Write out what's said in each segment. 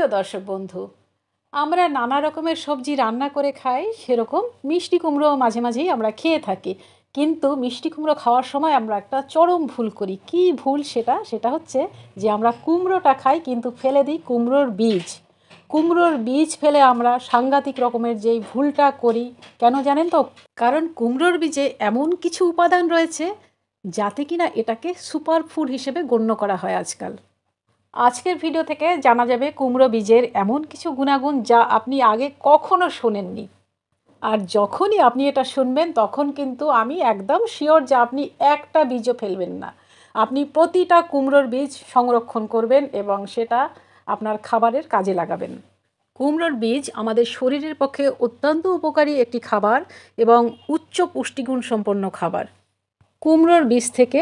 প্রিয় দর্শক বন্ধু, আমরা নানা রকমের সবজি রান্না করে খাই, সেরকম মিষ্টি কুমড়ো মাঝে মাঝেই আমরা খেয়ে থাকি। কিন্তু মিষ্টি কুমড়ো খাওয়ার সময় আমরা একটা চরম ভুল করি। কী ভুল সেটা? সেটা হচ্ছে যে আমরা কুমড়োটা খাই কিন্তু ফেলে দিই কুমড়োর বীজ। কুমড়োর বীজ ফেলে আমরা সাংঘাতিক রকমের যেই ভুলটা করি। কেন জানেন তো? কারণ কুমড়োর বীজে এমন কিছু উপাদান রয়েছে যাতে কিনা এটাকে সুপার ফুড হিসেবে গণ্য করা হয় আজকাল। আজকের ভিডিও থেকে জানা যাবে কুমড়ো বীজের এমন কিছু গুণাগুণ যা আপনি আগে কখনো শোনেননি। আর যখনই আপনি এটা শুনবেন তখন কিন্তু আমি একদম শিওর যে আপনি একটা বীজও ফেলবেন না। আপনি প্রতিটা কুমড়োর বীজ সংরক্ষণ করবেন এবং সেটা আপনার খাবারের কাজে লাগাবেন। কুমড়োর বীজ আমাদের শরীরের পক্ষে অত্যন্ত উপকারী একটি খাবার এবং উচ্চ পুষ্টিগুণ সম্পন্ন খাবার। কুমড়োর বীজ থেকে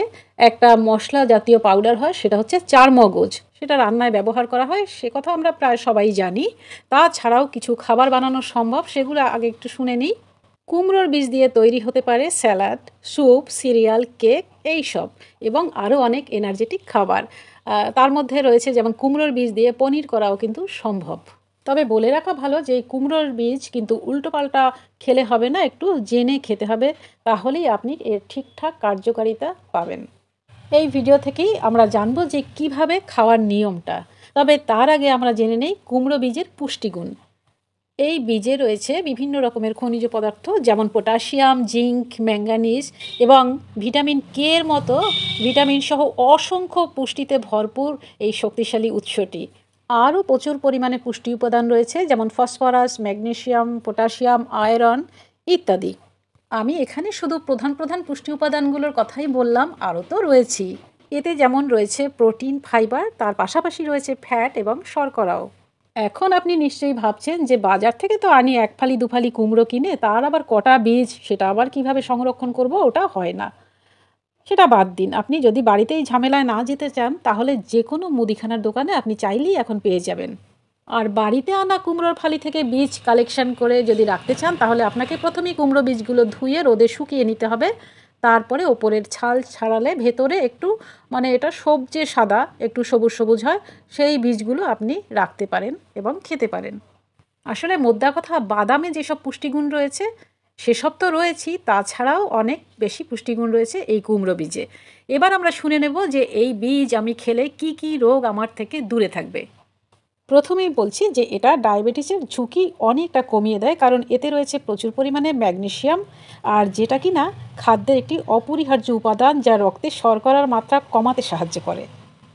একটা মশলা জাতীয় পাউডার হয়, সেটা হচ্ছে চারমগজ। সেটা রান্নায় ব্যবহার করা হয়, সে কথা আমরা প্রায় সবাই জানি। তাছাড়াও কিছু খাবার বানানো সম্ভব, সেগুলো আগে একটু শুনে নিই। কুমড়োর বীজ দিয়ে তৈরি হতে পারে স্যালাড, স্যুপ, সিরিয়াল, কেক, এইসব এবং আরও অনেক এনার্জেটিক খাবার। তার মধ্যে রয়েছে যেমন কুমড়োর বীজ দিয়ে পনির করাও কিন্তু সম্ভব। তবে বলে রাখা ভালো যে এই কুমড়োর বীজ কিন্তু উল্টোপাল্টা খেলে হবে না, একটু জেনে খেতে হবে, তাহলেই আপনি এর ঠিকঠাক কার্যকারিতা পাবেন। এই ভিডিও থেকেই আমরা জানবো যে কিভাবে খাওয়ার নিয়মটা। তবে তার আগে আমরা জেনে নেই কুমড়ো বীজের পুষ্টিগুণ। এই বীজে রয়েছে বিভিন্ন রকমের খনিজ পদার্থ, যেমন পটাশিয়াম, জিঙ্ক, ম্যাঙ্গানিজ এবং ভিটামিন কে এর মতো ভিটামিন সহ অসংখ্য পুষ্টিতে ভরপুর এই শক্তিশালী উৎসটি। আরও প্রচুর পরিমাণে পুষ্টি উপাদান রয়েছে, যেমন ফসফরাস, ম্যাগনেসিয়াম, পটাশিয়াম, আয়রন ইত্যাদি। আমি এখানে শুধু প্রধান প্রধান পুষ্টি উপাদানগুলোর কথাই বললাম, আরও তো রয়েছেই। এতে যেমন রয়েছে প্রোটিন, ফাইবার, তার পাশাপাশি রয়েছে ফ্যাট এবং শর্করাও। এখন আপনি নিশ্চয়ই ভাবছেন যে বাজার থেকে তো আনি এক ফালি দু ফালি কুমড়ো কিনে, তার আবার কটা বীজ, সেটা আবার কিভাবে সংরক্ষণ করব? ওটা হয় না। সেটা বাদ দিন। আপনি যদি বাড়িতেই ঝামেলায় না যেতে চান, তাহলে যে কোনো মুদিখানার দোকানে আপনি চাইলেই এখন পেয়ে যাবেন। আর বাড়িতে আনা কুমড়োর ফালি থেকে বীজ কালেকশন করে যদি রাখতে চান, তাহলে আপনাকে প্রথমেই কুমড়ো বীজগুলো ধুয়ে রোদে শুকিয়ে নিতে হবে। তারপরে ওপরের ছাল ছাড়ালে ভেতরে একটু, মানে এটা সবজে সাদা, একটু সবুজ সবুজ হয়, সেই বীজগুলো আপনি রাখতে পারেন এবং খেতে পারেন। আসলে মোদ্দা কথা, বাদামে যেসব পুষ্টিগুণ রয়েছে সেসব তো রয়েছেই, তাছাড়াও অনেক বেশি পুষ্টিগুণ রয়েছে এই কুমড়ো বীজে। এবার আমরা শুনে নেব যে এই বীজ আমি খেলে কি কি রোগ আমার থেকে দূরে থাকবে। প্রথমেই বলছি যে এটা ডায়াবেটিসের ঝুঁকি অনেকটা কমিয়ে দেয়, কারণ এতে রয়েছে প্রচুর পরিমাণে ম্যাগনেসিয়াম, আর যেটা কি না খাদ্যের একটি অপরিহার্য উপাদান যা রক্তে শর্করার মাত্রা কমাতে সাহায্য করে।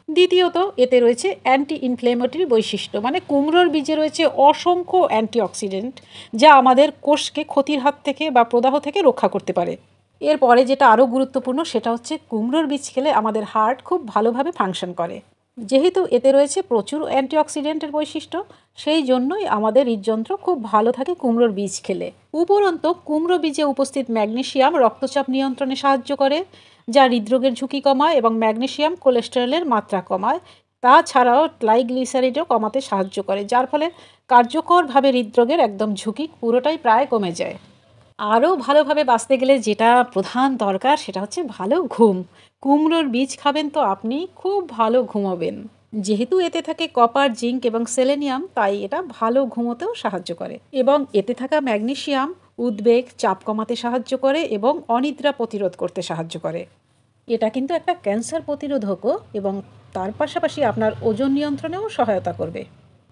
দ্বিতীয়ত, এতে রয়েছে অ্যান্টি ইনফ্লেমেটরি বৈশিষ্ট্য, মানে কুমড়োর বীজে রয়েছে অসংখ্য অ্যান্টিঅক্সিডেন্ট যা আমাদের কোষকে ক্ষতির হাত থেকে বা প্রদাহ থেকে রক্ষা করতে পারে। এরপরে যেটা আরও গুরুত্বপূর্ণ সেটা হচ্ছে কুমড়োর বীজ খেলে আমাদের হার্ট খুব ভালোভাবে ফাংশন করে। যেহেতু এতে রয়েছে প্রচুর অ্যান্টিঅক্সিডেন্টের বৈশিষ্ট্য, সেই জন্যই আমাদের হৃদযন্ত্র খুব ভালো থাকে কুমড়োর বীজ খেলে। উপরন্ত কুমড়ো বীজে উপস্থিত ম্যাগনেসিয়াম রক্তচাপ নিয়ন্ত্রণে সাহায্য করে, যা হৃদরোগের ঝুঁকি কমায়, এবং ম্যাগনেসিয়াম কোলেস্টেরলের মাত্রা কমায়। তাছাড়াও ট্রাইগ্লিসারিডও কমাতে সাহায্য করে, যার ফলে কার্যকরভাবে হৃদরোগের একদম ঝুঁকি পুরোটাই প্রায় কমে যায়। আরও ভালোভাবে বাঁচতে গেলে যেটা প্রধান দরকার সেটা হচ্ছে ভালো ঘুম। কুমড়োর বীজ খাবেন তো আপনি খুব ভালো ঘুমোবেন। যেহেতু এতে থাকে কপার, জিঙ্ক এবং সেলেনিয়াম, তাই এটা ভালো ঘুমোতেও সাহায্য করে। এবং এতে থাকা ম্যাগনেসিয়াম উদ্বেগ, চাপ কমাতে সাহায্য করে এবং অনিদ্রা প্রতিরোধ করতে সাহায্য করে। এটা কিন্তু একটা ক্যান্সার প্রতিরোধকও, এবং তার পাশাপাশি আপনার ওজন নিয়ন্ত্রণেও সহায়তা করবে।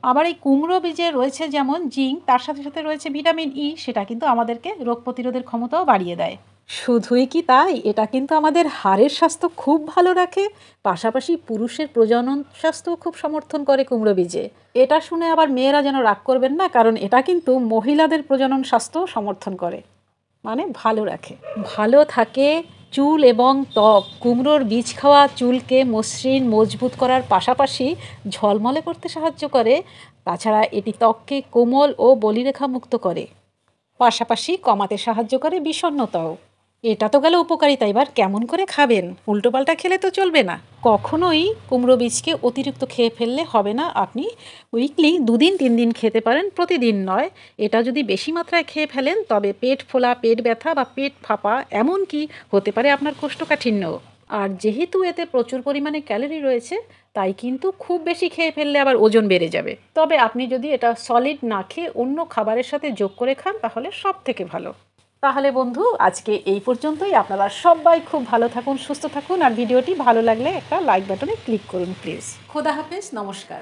আবার এই কুমড়ো বীজে রয়েছে যেমন জিঙ্ক, তার সাথে সাথে রয়েছে ভিটামিন ই, সেটা কিন্তু আমাদেরকে রোগ প্রতিরোধের ক্ষমতাও বাড়িয়ে দেয়। শুধুই কি তাই, এটা কিন্তু আমাদের হাড়ের স্বাস্থ্য খুব ভালো রাখে, পাশাপাশি পুরুষের প্রজনন স্বাস্থ্যও খুব সমর্থন করে কুমড়ো বীজে। এটা শুনে আবার মেয়েরা যেন রাগ করবেন না, কারণ এটা কিন্তু মহিলাদের প্রজনন স্বাস্থ্য সমর্থন করে, মানে ভালো রাখে। ভালো থাকে চুল এবং ত্বক। কুমড়োর বীজ খাওয়া চুলকে মসৃণ, মজবুত করার পাশাপাশি ঝলমলে করতে সাহায্য করে। তাছাড়া এটি ত্বককে কোমল ও বলিরেখা মুক্ত করে, পাশাপাশি কমাতে সাহায্য করে বিষণ্ণতাও। এটা তো গেল উপকারিতা, এবার কেমন করে খাবেন? উল্টোপাল্টা খেলে তো চলবে না। কখনোই কুমড়ো বীজকে অতিরিক্ত খেয়ে ফেললে হবে না। আপনি উইকলি 2-3 দিন খেতে পারেন, প্রতিদিন নয়। এটা যদি বেশি মাত্রায় খেয়ে ফেলেন তবে পেট ফোলা, পেট ব্যথা বা পেট ফাঁপা, এমনকি হতে পারে আপনার কোষ্ঠকাঠিন্য। আর যেহেতু এতে প্রচুর পরিমাণে ক্যালোরি রয়েছে, তাই কিন্তু খুব বেশি খেয়ে ফেললে আবার ওজন বেড়ে যাবে। তবে আপনি যদি এটা সলিড না খেয়ে অন্য খাবারের সাথে যোগ করে খান তাহলে সব থেকে ভালো। তাহলে বন্ধু, আজকে এই পর্যন্তই। আপনারা সবাই খুব ভালো থাকুন, সুস্থ থাকুন, আর ভিডিওটি ভালো লাগলে একটা লাইক বাটনে ক্লিক করুন প্লিজ। খোদা হাফেজ, নমস্কার।